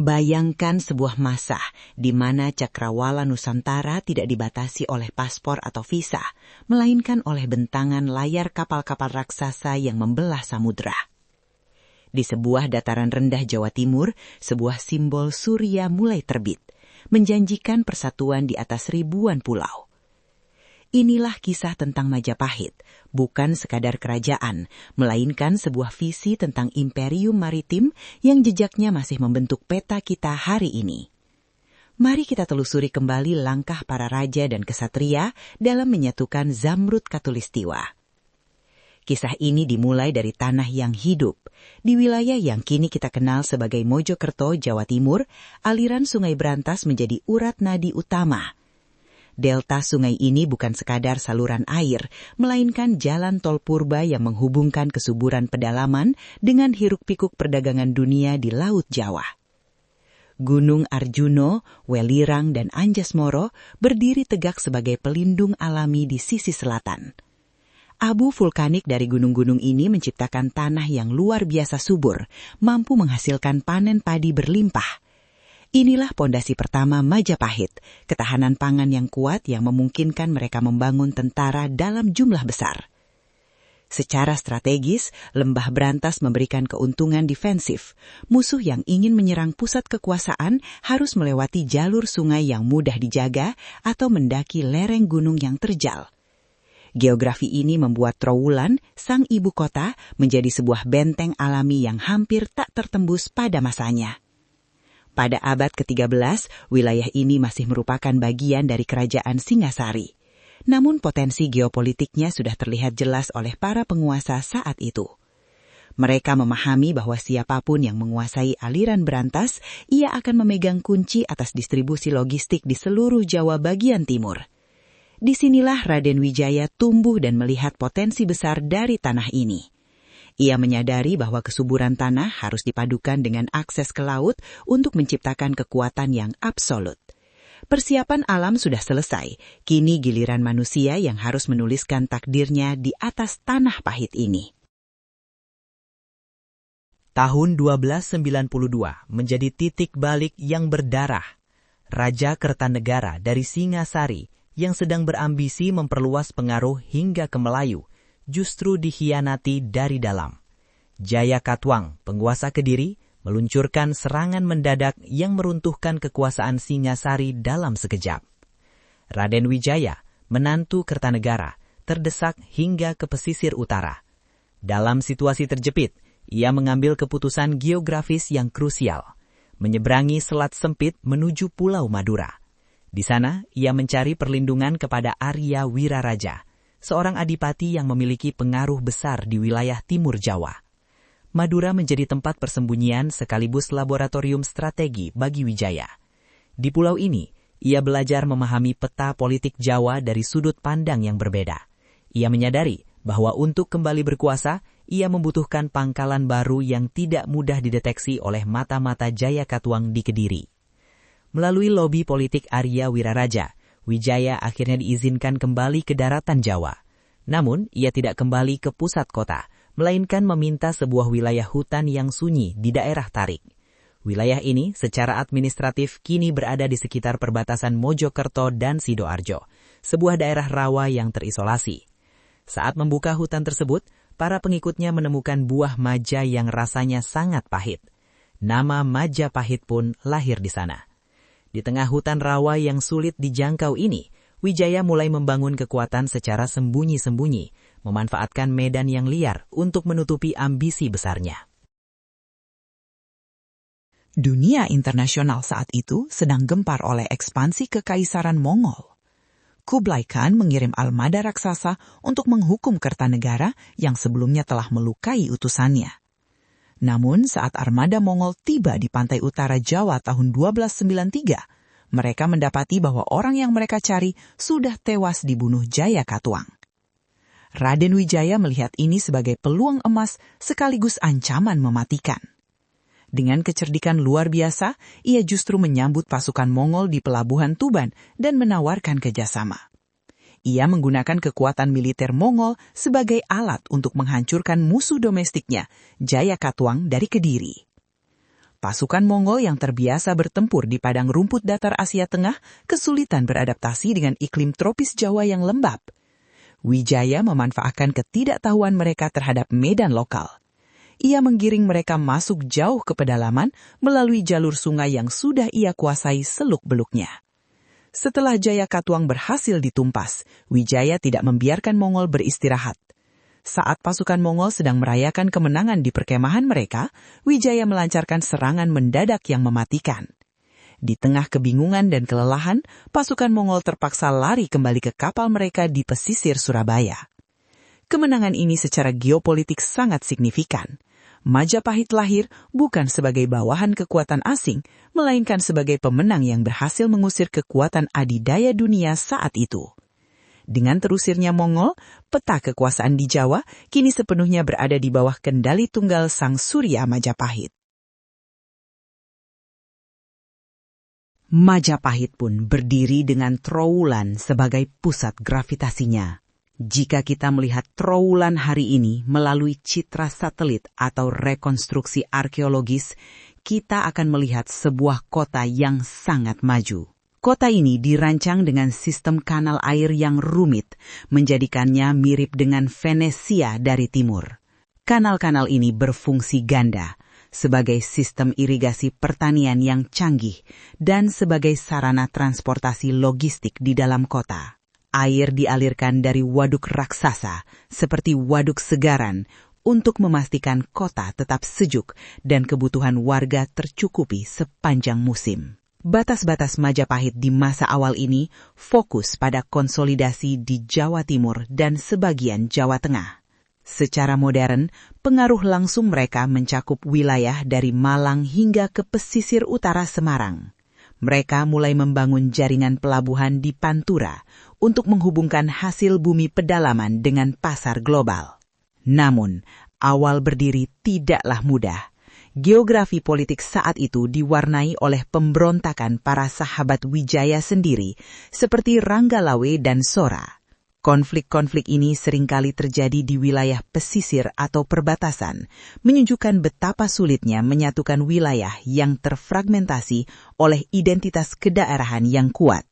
Bayangkan sebuah masa di mana cakrawala Nusantara tidak dibatasi oleh paspor atau visa, melainkan oleh bentangan layar kapal-kapal raksasa yang membelah samudra. Di sebuah dataran rendah Jawa Timur, sebuah simbol surya mulai terbit, menjanjikan persatuan di atas ribuan pulau. Inilah kisah tentang Majapahit, bukan sekadar kerajaan, melainkan sebuah visi tentang imperium maritim yang jejaknya masih membentuk peta kita hari ini. Mari kita telusuri kembali langkah para raja dan kesatria dalam menyatukan Zamrud Khatulistiwa. Kisah ini dimulai dari tanah yang hidup. Di wilayah yang kini kita kenal sebagai Mojokerto, Jawa Timur, aliran Sungai Brantas menjadi urat nadi utama. Delta sungai ini bukan sekadar saluran air, melainkan jalan tol purba yang menghubungkan kesuburan pedalaman dengan hiruk-pikuk perdagangan dunia di Laut Jawa. Gunung Arjuno, Welirang, dan Anjasmoro berdiri tegak sebagai pelindung alami di sisi selatan. Abu vulkanik dari gunung-gunung ini menciptakan tanah yang luar biasa subur, mampu menghasilkan panen padi berlimpah. Inilah pondasi pertama Majapahit, ketahanan pangan yang kuat yang memungkinkan mereka membangun tentara dalam jumlah besar. Secara strategis, Lembah Brantas memberikan keuntungan defensif. Musuh yang ingin menyerang pusat kekuasaan harus melewati jalur sungai yang mudah dijaga atau mendaki lereng gunung yang terjal. Geografi ini membuat Trowulan, sang ibu kota, menjadi sebuah benteng alami yang hampir tak tertembus pada masanya. Pada abad ke-13, wilayah ini masih merupakan bagian dari kerajaan Singasari. Namun potensi geopolitiknya sudah terlihat jelas oleh para penguasa saat itu. Mereka memahami bahwa siapapun yang menguasai aliran Brantas, ia akan memegang kunci atas distribusi logistik di seluruh Jawa bagian timur. Disinilah Raden Wijaya tumbuh dan melihat potensi besar dari tanah ini. Ia menyadari bahwa kesuburan tanah harus dipadukan dengan akses ke laut untuk menciptakan kekuatan yang absolut. Persiapan alam sudah selesai, kini giliran manusia yang harus menuliskan takdirnya di atas tanah pahit ini. Tahun 1292 menjadi titik balik yang berdarah. Raja Kertanegara dari Singasari yang sedang berambisi memperluas pengaruh hingga ke Melayu, justru dikhianati dari dalam. Jayakatwang, penguasa Kediri, meluncurkan serangan mendadak yang meruntuhkan kekuasaan Singasari dalam sekejap. Raden Wijaya, menantu Kertanegara, terdesak hingga ke pesisir utara. Dalam situasi terjepit, ia mengambil keputusan geografis yang krusial, menyeberangi selat sempit menuju Pulau Madura. Di sana, ia mencari perlindungan kepada Arya Wiraraja, seorang adipati yang memiliki pengaruh besar di wilayah timur Jawa. Madura menjadi tempat persembunyian sekaligus laboratorium strategi bagi Wijaya. Di pulau ini, ia belajar memahami peta politik Jawa dari sudut pandang yang berbeda. Ia menyadari bahwa untuk kembali berkuasa, ia membutuhkan pangkalan baru yang tidak mudah dideteksi oleh mata-mata Jayakatwang di Kediri. Melalui lobi politik Arya Wiraraja, Wijaya akhirnya diizinkan kembali ke daratan Jawa. Namun, ia tidak kembali ke pusat kota, melainkan meminta sebuah wilayah hutan yang sunyi di daerah Tarik. Wilayah ini secara administratif kini berada di sekitar perbatasan Mojokerto dan Sidoarjo, sebuah daerah rawa yang terisolasi. Saat membuka hutan tersebut, para pengikutnya menemukan buah maja yang rasanya sangat pahit. Nama Majapahit pun lahir di sana. Di tengah hutan rawa yang sulit dijangkau ini, Wijaya mulai membangun kekuatan secara sembunyi-sembunyi, memanfaatkan medan yang liar untuk menutupi ambisi besarnya. Dunia internasional saat itu sedang gempar oleh ekspansi kekaisaran Mongol. Kublai Khan mengirim armada raksasa untuk menghukum Kertanegara yang sebelumnya telah melukai utusannya. Namun saat armada Mongol tiba di pantai utara Jawa tahun 1293, mereka mendapati bahwa orang yang mereka cari sudah tewas dibunuh Jayakatwang. Raden Wijaya melihat ini sebagai peluang emas sekaligus ancaman mematikan. Dengan kecerdikan luar biasa, ia justru menyambut pasukan Mongol di pelabuhan Tuban dan menawarkan kerjasama. Ia menggunakan kekuatan militer Mongol sebagai alat untuk menghancurkan musuh domestiknya, Jayakatwang dari Kediri. pasukan Mongol yang terbiasa bertempur di padang rumput datar Asia Tengah kesulitan beradaptasi dengan iklim tropis Jawa yang lembab. Wijaya memanfaatkan ketidaktahuan mereka terhadap medan lokal. Ia menggiring mereka masuk jauh ke pedalaman melalui jalur sungai yang sudah ia kuasai seluk-beluknya. Setelah Jaya Katuang berhasil ditumpas, Wijaya tidak membiarkan Mongol beristirahat. Saat pasukan Mongol sedang merayakan kemenangan di perkemahan mereka, Wijaya melancarkan serangan mendadak yang mematikan. Di tengah kebingungan dan kelelahan, pasukan Mongol terpaksa lari kembali ke kapal mereka di pesisir Surabaya. Kemenangan ini secara geopolitik sangat signifikan. Majapahit lahir bukan sebagai bawahan kekuatan asing, melainkan sebagai pemenang yang berhasil mengusir kekuatan adidaya dunia saat itu. Dengan terusirnya Mongol, peta kekuasaan di Jawa kini sepenuhnya berada di bawah kendali tunggal Sang Surya Majapahit. Majapahit pun berdiri dengan Trowulan sebagai pusat gravitasinya. Jika kita melihat Trowulan hari ini melalui citra satelit atau rekonstruksi arkeologis, kita akan melihat sebuah kota yang sangat maju. Kota ini dirancang dengan sistem kanal air yang rumit, menjadikannya mirip dengan Venesia dari timur. Kanal-kanal ini berfungsi ganda, sebagai sistem irigasi pertanian yang canggih dan sebagai sarana transportasi logistik di dalam kota. Air dialirkan dari waduk raksasa, seperti Waduk Segaran, untuk memastikan kota tetap sejuk dan kebutuhan warga tercukupi sepanjang musim. Batas-batas Majapahit di masa awal ini fokus pada konsolidasi di Jawa Timur dan sebagian Jawa Tengah. Secara modern, pengaruh langsung mereka mencakup wilayah dari Malang hingga ke pesisir utara Semarang. Mereka mulai membangun jaringan pelabuhan di Pantura untuk menghubungkan hasil bumi pedalaman dengan pasar global. Namun, awal berdiri tidaklah mudah. Geografi politik saat itu diwarnai oleh pemberontakan para sahabat Wijaya sendiri, seperti Ranggalawe dan Sora. Konflik-konflik ini seringkali terjadi di wilayah pesisir atau perbatasan, menunjukkan betapa sulitnya menyatukan wilayah yang terfragmentasi oleh identitas kedaerahan yang kuat.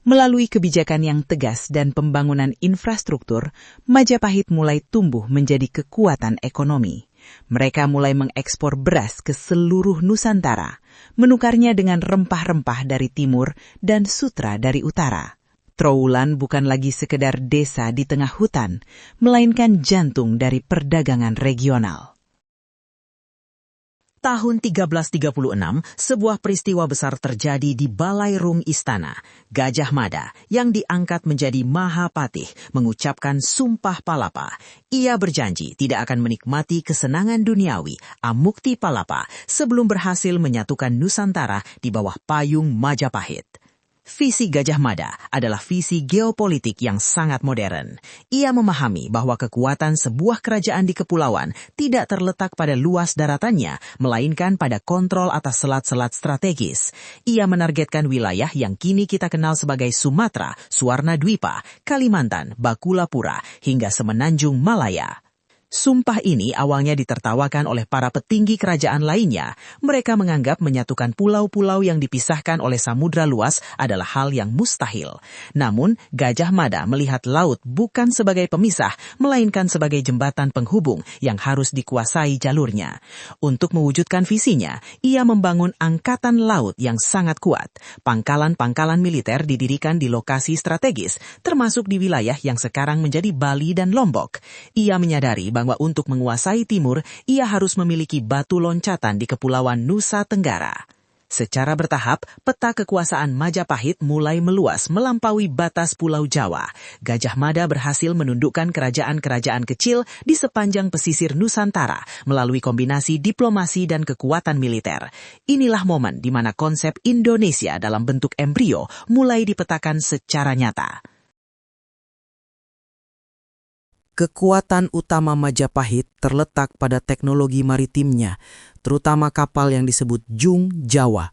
Melalui kebijakan yang tegas dan pembangunan infrastruktur, Majapahit mulai tumbuh menjadi kekuatan ekonomi. Mereka mulai mengekspor beras ke seluruh Nusantara, menukarnya dengan rempah-rempah dari timur dan sutra dari utara. Trowulan bukan lagi sekedar desa di tengah hutan, melainkan jantung dari perdagangan regional. Tahun 1336, sebuah peristiwa besar terjadi di Balai Rum Istana. Gajah Mada, yang diangkat menjadi Mahapatih, mengucapkan sumpah palapa. Ia berjanji tidak akan menikmati kesenangan duniawi, amukti palapa, sebelum berhasil menyatukan Nusantara di bawah payung Majapahit. Visi Gajah Mada adalah visi geopolitik yang sangat modern. Ia memahami bahwa kekuatan sebuah kerajaan di kepulauan tidak terletak pada luas daratannya, melainkan pada kontrol atas selat-selat strategis. Ia menargetkan wilayah yang kini kita kenal sebagai Sumatera, Suwarna Dwipa, Kalimantan, Bakulapura, hingga Semenanjung Malaya. Sumpah ini awalnya ditertawakan oleh para petinggi kerajaan lainnya. Mereka menganggap menyatukan pulau-pulau yang dipisahkan oleh samudra luas adalah hal yang mustahil. Namun, Gajah Mada melihat laut bukan sebagai pemisah, melainkan sebagai jembatan penghubung yang harus dikuasai jalurnya. Untuk mewujudkan visinya, ia membangun angkatan laut yang sangat kuat. Pangkalan-pangkalan militer didirikan di lokasi strategis, termasuk di wilayah yang sekarang menjadi Bali dan Lombok. Ia menyadari bahwa untuk menguasai timur, ia harus memiliki batu loncatan di Kepulauan Nusa Tenggara. Secara bertahap, peta kekuasaan Majapahit mulai meluas melampaui batas Pulau Jawa. Gajah Mada berhasil menundukkan kerajaan-kerajaan kecil di sepanjang pesisir Nusantara melalui kombinasi diplomasi dan kekuatan militer. Inilah momen di mana konsep Indonesia dalam bentuk embrio mulai dipetakan secara nyata. Kekuatan utama Majapahit terletak pada teknologi maritimnya, terutama kapal yang disebut Jung Jawa.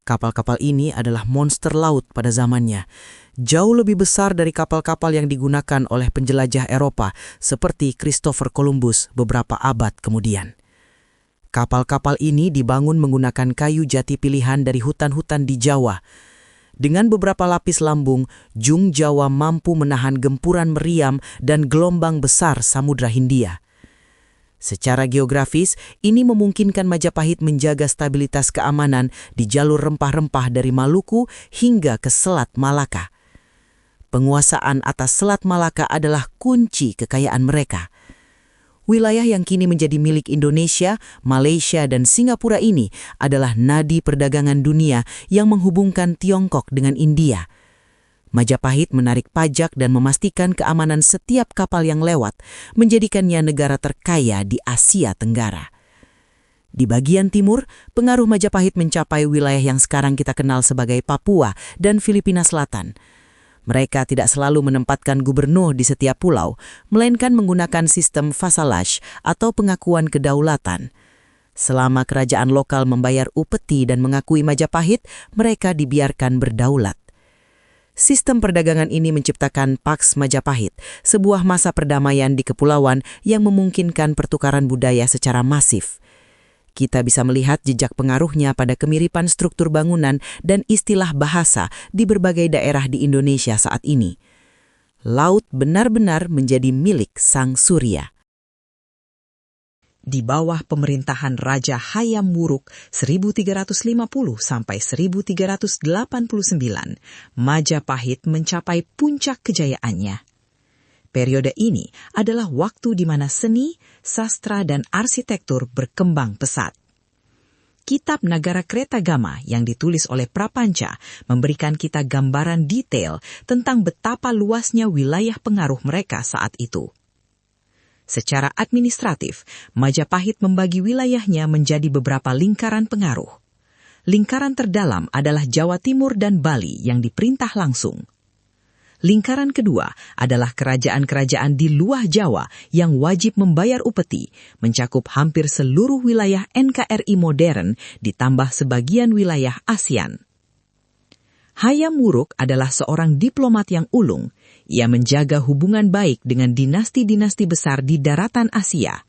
Kapal-kapal ini adalah monster laut pada zamannya, jauh lebih besar dari kapal-kapal yang digunakan oleh penjelajah Eropa seperti Christopher Columbus beberapa abad kemudian. Kapal-kapal ini dibangun menggunakan kayu jati pilihan dari hutan-hutan di Jawa. Dengan beberapa lapis lambung, Jung Jawa mampu menahan gempuran meriam dan gelombang besar Samudra Hindia. Secara geografis, ini memungkinkan Majapahit menjaga stabilitas keamanan di jalur rempah-rempah dari Maluku hingga ke Selat Malaka. Penguasaan atas Selat Malaka adalah kunci kekayaan mereka. Wilayah yang kini menjadi milik Indonesia, Malaysia, dan Singapura ini adalah nadi perdagangan dunia yang menghubungkan Tiongkok dengan India. Majapahit menarik pajak dan memastikan keamanan setiap kapal yang lewat, menjadikannya negara terkaya di Asia Tenggara. Di bagian timur, pengaruh Majapahit mencapai wilayah yang sekarang kita kenal sebagai Papua dan Filipina Selatan. Mereka tidak selalu menempatkan gubernur di setiap pulau, melainkan menggunakan sistem vassalage atau pengakuan kedaulatan. Selama kerajaan lokal membayar upeti dan mengakui Majapahit, mereka dibiarkan berdaulat. Sistem perdagangan ini menciptakan Pax Majapahit, sebuah masa perdamaian di kepulauan yang memungkinkan pertukaran budaya secara masif. Kita bisa melihat jejak pengaruhnya pada kemiripan struktur bangunan dan istilah bahasa di berbagai daerah di Indonesia saat ini. Laut benar-benar menjadi milik Sang Surya. Di bawah pemerintahan Raja Hayam Wuruk 1350 sampai 1389, Majapahit mencapai puncak kejayaannya. Periode ini adalah waktu di mana seni, sastra, dan arsitektur berkembang pesat. Kitab Nagara Kretagama yang ditulis oleh Prapanca memberikan kita gambaran detail tentang betapa luasnya wilayah pengaruh mereka saat itu. Secara administratif, Majapahit membagi wilayahnya menjadi beberapa lingkaran pengaruh. Lingkaran terdalam adalah Jawa Timur dan Bali yang diperintah langsung. Lingkaran kedua adalah kerajaan-kerajaan di luar Jawa yang wajib membayar upeti, mencakup hampir seluruh wilayah NKRI modern ditambah sebagian wilayah ASEAN. Hayam Wuruk adalah seorang diplomat yang ulung. Ia menjaga hubungan baik dengan dinasti-dinasti besar di daratan Asia.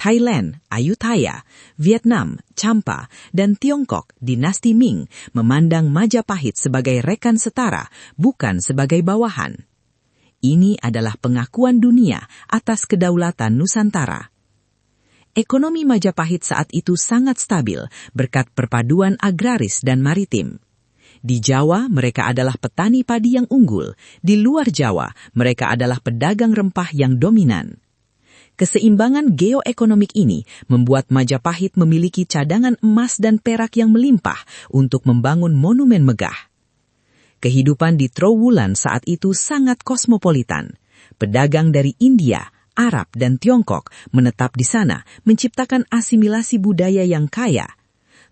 Thailand, Ayutthaya, Vietnam, Champa, dan Tiongkok, dinasti Ming, memandang Majapahit sebagai rekan setara, bukan sebagai bawahan. Ini adalah pengakuan dunia atas kedaulatan Nusantara. Ekonomi Majapahit saat itu sangat stabil berkat perpaduan agraris dan maritim. Di Jawa, mereka adalah petani padi yang unggul. Di luar Jawa, mereka adalah pedagang rempah yang dominan. Keseimbangan geoekonomik ini membuat Majapahit memiliki cadangan emas dan perak yang melimpah untuk membangun monumen megah. Kehidupan di Trowulan saat itu sangat kosmopolitan. Pedagang dari India, Arab, dan Tiongkok menetap di sana, menciptakan asimilasi budaya yang kaya.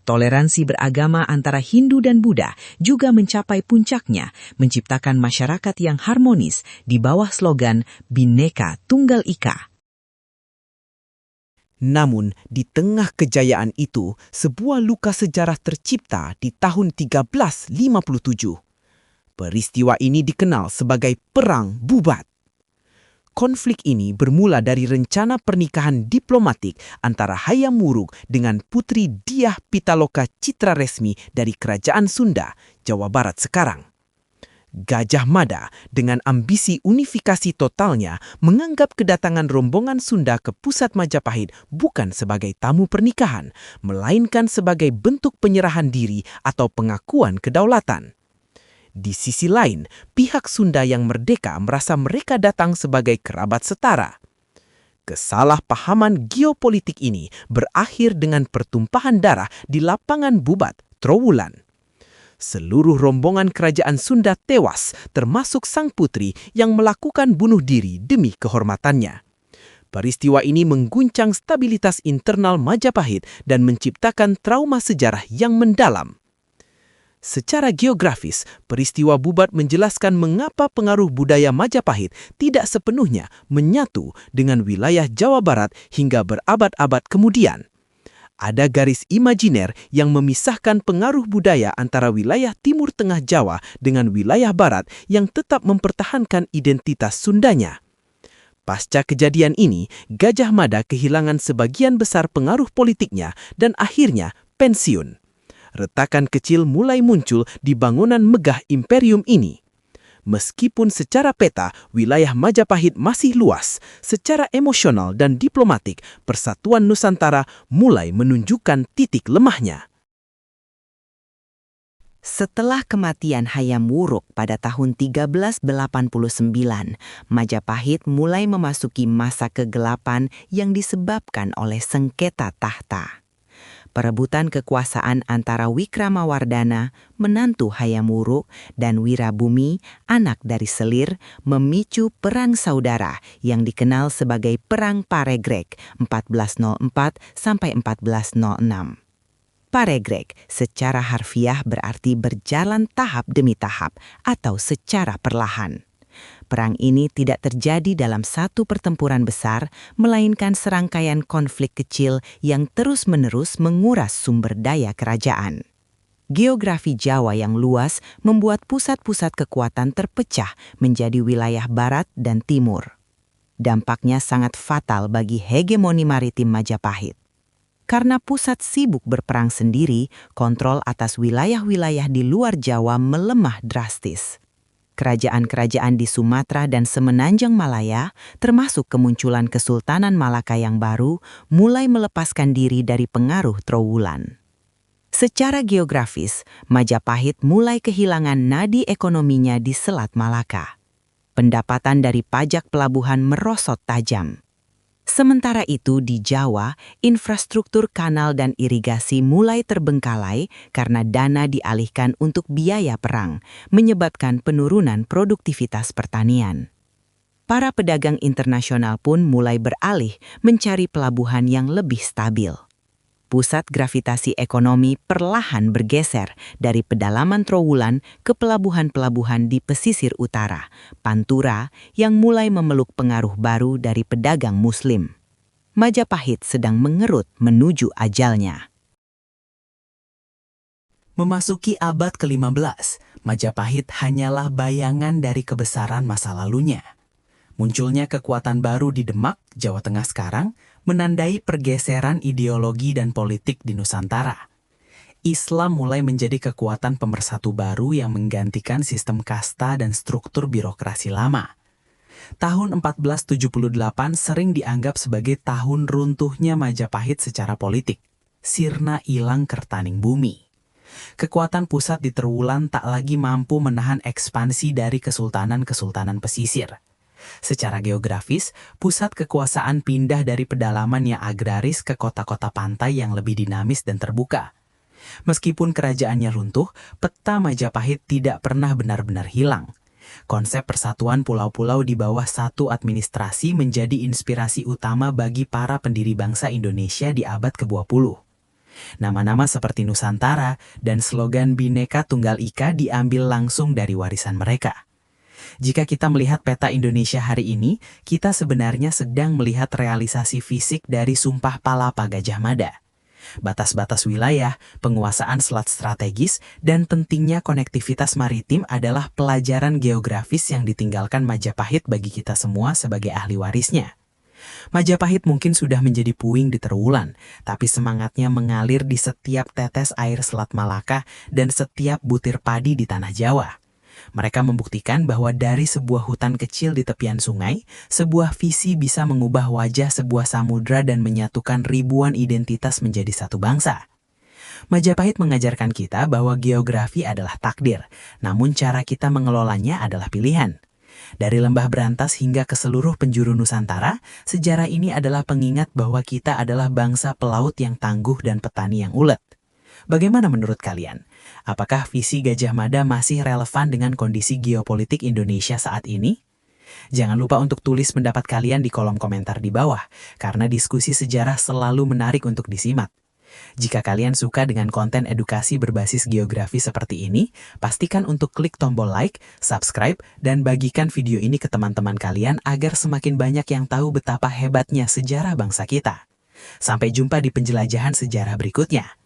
Toleransi beragama antara Hindu dan Buddha juga mencapai puncaknya, menciptakan masyarakat yang harmonis di bawah slogan Bhinneka Tunggal Ika. Namun, di tengah kejayaan itu, sebuah luka sejarah tercipta di tahun 1357. Peristiwa ini dikenal sebagai Perang Bubat. Konflik ini bermula dari rencana pernikahan diplomatik antara Hayam Wuruk dengan Putri Dyah Pitaloka Citra Resmi dari Kerajaan Sunda, Jawa Barat sekarang. Gajah Mada dengan ambisi unifikasi totalnya menganggap kedatangan rombongan Sunda ke pusat Majapahit bukan sebagai tamu pernikahan, melainkan sebagai bentuk penyerahan diri atau pengakuan kedaulatan. Di sisi lain, pihak Sunda yang merdeka merasa mereka datang sebagai kerabat setara. Kesalahpahaman geopolitik ini berakhir dengan pertumpahan darah di lapangan Bubat, Trowulan. Seluruh rombongan kerajaan Sunda tewas, termasuk sang putri yang melakukan bunuh diri demi kehormatannya. Peristiwa ini mengguncang stabilitas internal Majapahit dan menciptakan trauma sejarah yang mendalam. Secara geografis, peristiwa Bubat menjelaskan mengapa pengaruh budaya Majapahit tidak sepenuhnya menyatu dengan wilayah Jawa Barat hingga berabad-abad kemudian. Ada garis imajiner yang memisahkan pengaruh budaya antara wilayah Timur Tengah Jawa dengan wilayah Barat yang tetap mempertahankan identitas Sundanya. Pasca kejadian ini, Gajah Mada kehilangan sebagian besar pengaruh politiknya dan akhirnya pensiun. Retakan kecil mulai muncul di bangunan megah imperium ini. Meskipun secara peta wilayah Majapahit masih luas, secara emosional dan diplomatik, Persatuan Nusantara mulai menunjukkan titik lemahnya. Setelah kematian Hayam Wuruk pada tahun 1389, Majapahit mulai memasuki masa kegelapan yang disebabkan oleh sengketa tahta. Perebutan kekuasaan antara Wikramawardhana, menantu Hayam Wuruk, dan Wirabumi, anak dari Selir, memicu perang saudara yang dikenal sebagai Perang Paregreg 1404–1406. Paregreg secara harfiah berarti berjalan tahap demi tahap atau secara perlahan. Perang ini tidak terjadi dalam satu pertempuran besar, melainkan serangkaian konflik kecil yang terus-menerus menguras sumber daya kerajaan. Geografi Jawa yang luas membuat pusat-pusat kekuatan terpecah menjadi wilayah barat dan timur. Dampaknya sangat fatal bagi hegemoni maritim Majapahit. Karena pusat sibuk berperang sendiri, kontrol atas wilayah-wilayah di luar Jawa melemah drastis. Kerajaan-kerajaan di Sumatera dan Semenanjung Malaya, termasuk kemunculan Kesultanan Malaka yang baru, mulai melepaskan diri dari pengaruh Trowulan. Secara geografis, Majapahit mulai kehilangan nadi ekonominya di Selat Malaka. Pendapatan dari pajak pelabuhan merosot tajam. Sementara itu di Jawa, infrastruktur kanal dan irigasi mulai terbengkalai karena dana dialihkan untuk biaya perang, menyebabkan penurunan produktivitas pertanian. Para pedagang internasional pun mulai beralih mencari pelabuhan yang lebih stabil. Pusat gravitasi ekonomi perlahan bergeser dari pedalaman Trowulan ke pelabuhan-pelabuhan di pesisir utara, Pantura, yang mulai memeluk pengaruh baru dari pedagang Muslim. Majapahit sedang mengerut menuju ajalnya. Memasuki abad ke-15, Majapahit hanyalah bayangan dari kebesaran masa lalunya. Munculnya kekuatan baru di Demak, Jawa Tengah sekarang, menandai pergeseran ideologi dan politik di Nusantara. Islam mulai menjadi kekuatan pemersatu baru yang menggantikan sistem kasta dan struktur birokrasi lama. Tahun 1478 sering dianggap sebagai tahun runtuhnya Majapahit secara politik. Sirna ilang kertaning bumi. Kekuatan pusat di Trowulan tak lagi mampu menahan ekspansi dari kesultanan-kesultanan pesisir. Secara geografis, pusat kekuasaan pindah dari pedalaman yang agraris ke kota-kota pantai yang lebih dinamis dan terbuka. Meskipun kerajaannya runtuh, peta Majapahit tidak pernah benar-benar hilang. Konsep persatuan pulau-pulau di bawah satu administrasi menjadi inspirasi utama bagi para pendiri bangsa Indonesia di abad ke-20. Nama-nama seperti Nusantara dan slogan Bhinneka Tunggal Ika diambil langsung dari warisan mereka. Jika kita melihat peta Indonesia hari ini, kita sebenarnya sedang melihat realisasi fisik dari Sumpah Palapa Gajah Mada. Batas-batas wilayah, penguasaan selat strategis, dan pentingnya konektivitas maritim adalah pelajaran geografis yang ditinggalkan Majapahit bagi kita semua sebagai ahli warisnya. Majapahit mungkin sudah menjadi puing di Trowulan, tapi semangatnya mengalir di setiap tetes air Selat Malaka dan setiap butir padi di Tanah Jawa. Mereka membuktikan bahwa dari sebuah hutan kecil di tepian sungai, sebuah visi bisa mengubah wajah sebuah samudra dan menyatukan ribuan identitas menjadi satu bangsa. Majapahit mengajarkan kita bahwa geografi adalah takdir, namun cara kita mengelolanya adalah pilihan. Dari lembah berantas hingga ke seluruh penjuru Nusantara, sejarah ini adalah pengingat bahwa kita adalah bangsa pelaut yang tangguh dan petani yang ulet. Bagaimana menurut kalian? Apakah visi Gajah Mada masih relevan dengan kondisi geopolitik Indonesia saat ini? Jangan lupa untuk tulis pendapat kalian di kolom komentar di bawah, karena diskusi sejarah selalu menarik untuk disimak. Jika kalian suka dengan konten edukasi berbasis geografi seperti ini, pastikan untuk klik tombol like, subscribe, dan bagikan video ini ke teman-teman kalian agar semakin banyak yang tahu betapa hebatnya sejarah bangsa kita. Sampai jumpa di penjelajahan sejarah berikutnya.